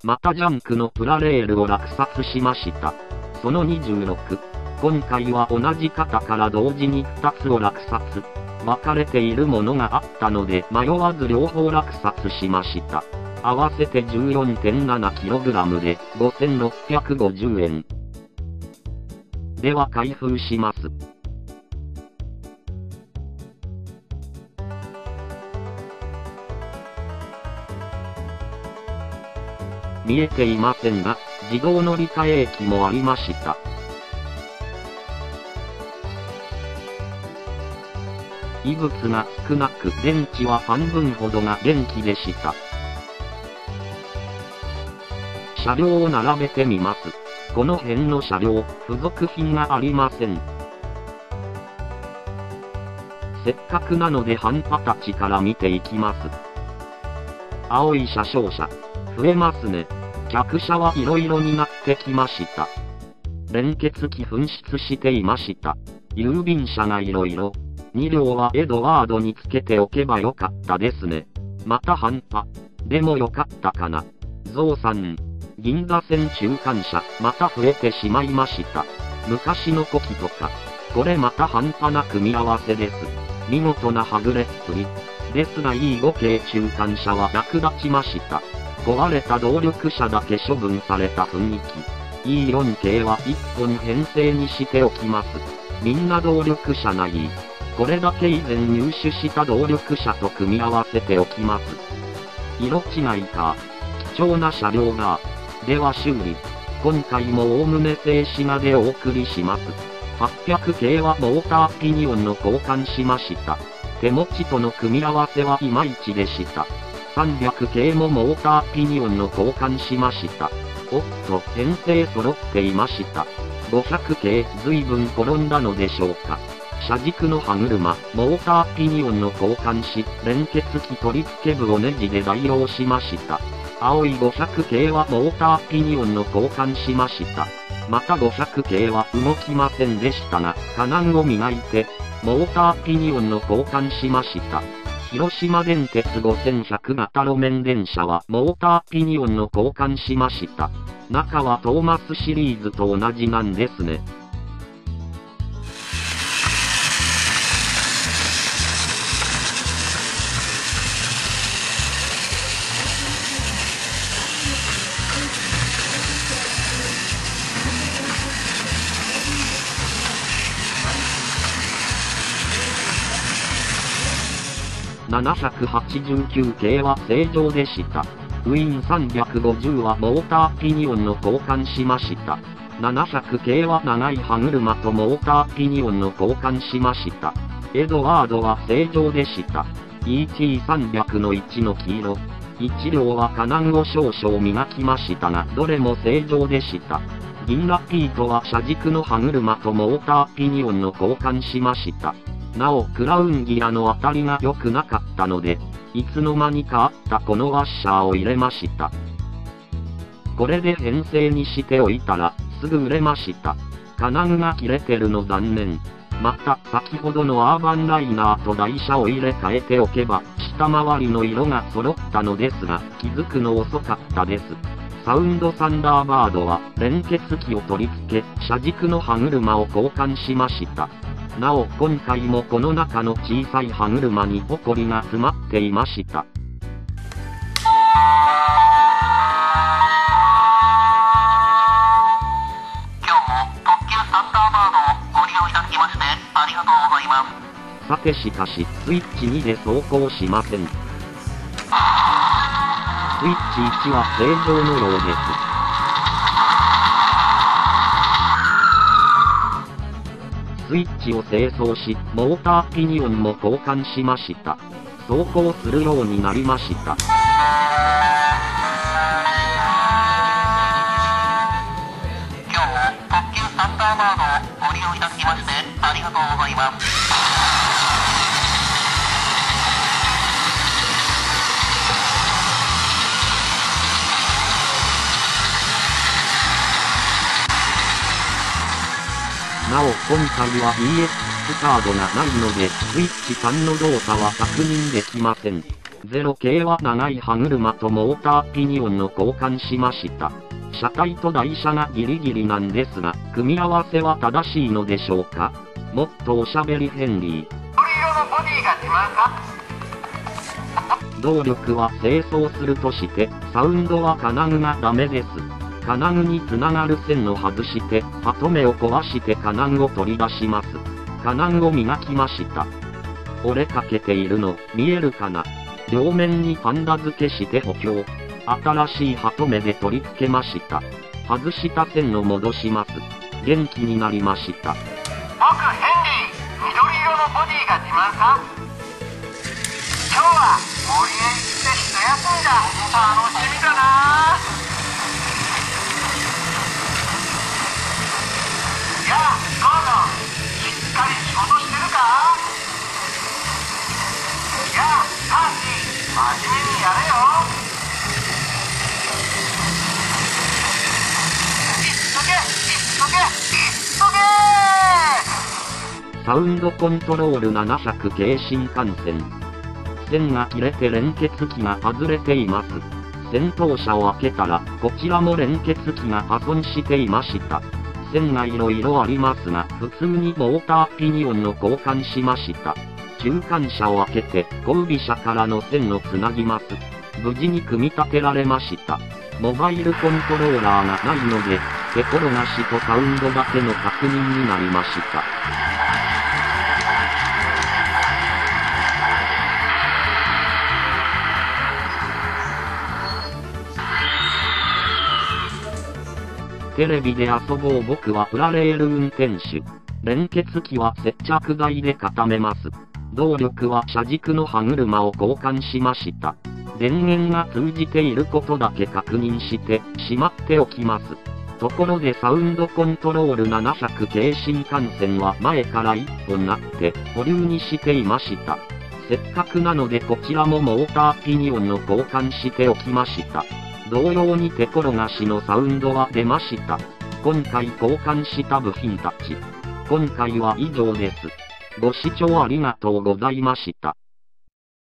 またジャンクのプラレールを落札しました。その26。今回は同じ方から同時に2つを落札。分かれているものがあったので迷わず両方落札しました。合わせて 14.7kg で5650円。では開封します。見えていませんが、自動乗り換え駅もありました。異物が少なく、電池は半分ほどが電気でした。車両を並べてみます。この辺の車両、付属品がありません。せっかくなので半端たちから見ていきます。青い車掌車。増えますね。客車は色々になってきました。連結機紛失していました。郵便車が色々。2両はエドワードにつけておけばよかったですね。また半端。でもよかったかな。ゾウさん。銀河線中間車。また増えてしまいました。昔の古希とか。これまた半端な組み合わせです。見事なはぐれっぷり。ですが E5 系中間車は役立ちました。壊れた動力車だけ処分された雰囲気。E4 系は1本編成にしておきます。みんな動力車ない。これだけ以前入手した動力車と組み合わせておきます。色違いか。貴重な車両が。では修理。今回もおおむね静止画でお送りします。800系はモーターピニオンの交換しました。手持ちとの組み合わせはいまいちでした。300系もモーターピニオンの交換しました。おっと、編成揃っていました。500系、随分転んだのでしょうか。車軸の歯車、モーターピニオンの交換し、連結機取り付け部をネジで代用しました。青い500系はモーターピニオンの交換しました。また500系は動きませんでしたが、金具を磨いて、モーターピニオンの交換しました。広島電鉄5100型路面電車はモーターピニオンの交換しました。中はトーマスシリーズと同じなんですね。789系は正常でした。ウィン350はモーターピニオンの交換しました。700系は長い歯車とモーターピニオンの交換しました。エドワードは正常でした。ET300 の1の黄色。1両は金具を少々磨きましたが、どれも正常でした。銀ラピートは車軸の歯車とモーターピニオンの交換しました。なお、クラウンギアの当たりが良くなかったので、いつの間にかあったこのワッシャーを入れました。これで編成にしておいたら、すぐ売れました。金具が切れてるの残念。また、先ほどのアーバンライナーと台車を入れ替えておけば、下回りの色が揃ったのですが、気づくの遅かったです。サウンドサンダーバードは、連結機を取り付け、車軸の歯車を交換しました。なお、今回もこの中の小さい歯車にホコリが詰まっていました。今日も特急サンダーバードをご利用いただきましてありがとうございます。さてしかし、スイッチ2で走行しません。スイッチ1は正常のようです。スイッチを清掃し、モーターピニオンも交換しました。走行するようになりました。今日も特急サンダーバードをご利用いただきましてありがとうございます。なお、今回は EX カードがないので、スイッチ3の動作は確認できません。0系は長い歯車とモーターピニオンの交換しました。車体と台車がギリギリなんですが、組み合わせは正しいのでしょうか？もっとおしゃべりヘンリー。緑色のボディが自慢か？動力は清掃するとして、サウンドは金具がダメです。金具につながる線を外して、歯止めを壊して金具を取り出します。金具を磨きました。折れかけているの、見えるかな？両面にハンダ付けして補強。新しい歯止めで取り付けました。外した線を戻します。元気になりました。僕ヘンリー、緑色のボディが自慢か？今日は森へ行って一休んだ。楽しみだな。やあゴーゴー、しっかり仕事してるか？やあパーティー、真面目にやれよ。サウンドコントロール700系新幹線。線が切れて連結器が外れています。先頭車を開けたら、こちらも連結器が破損していました。線がいろいろありますが、普通にモーターピニオンの交換しました。中間車を開けて、後尾車からの線をつなぎます。無事に組み立てられました。モバイルコントローラーがないので、手転がしとサウンドだけの確認になりました。テレビで遊ぼう。僕はプラレール運転手。連結器は接着剤で固めます。動力は車軸の歯車を交換しました。電源が通じていることだけ確認してしまっておきます。ところでサウンドコントロール700系新幹線は前から一本なって保留にしていました。せっかくなのでこちらもモーターピニオンの交換しておきました。同様に手転がしのサウンドは出ました。今回交換した部品たち。今回は以上です。ご視聴ありがとうございました。